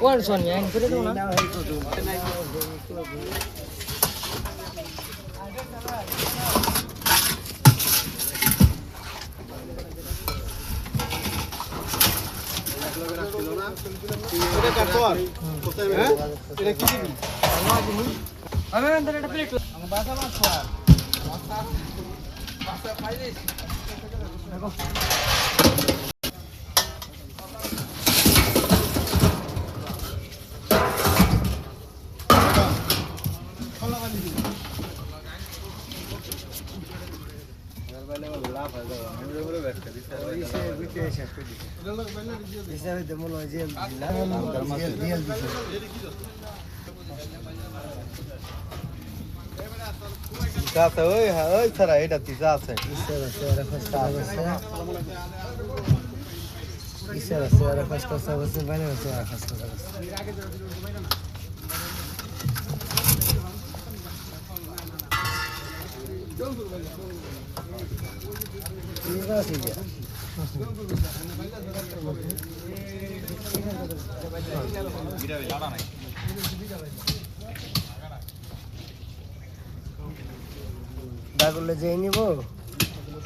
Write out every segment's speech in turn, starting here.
কোন শোন আমি করে দেব না এটা কাটো আর কোথায় হ্যাঁ এটা কি দিবি আমি এন্টার এটা প্লেট আমি বাসা মাছ আর বাসা খাইছিস দেখো দাগুলে যেই নিব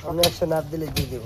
আমি 100 নাপ দিলে দিয়ে দেব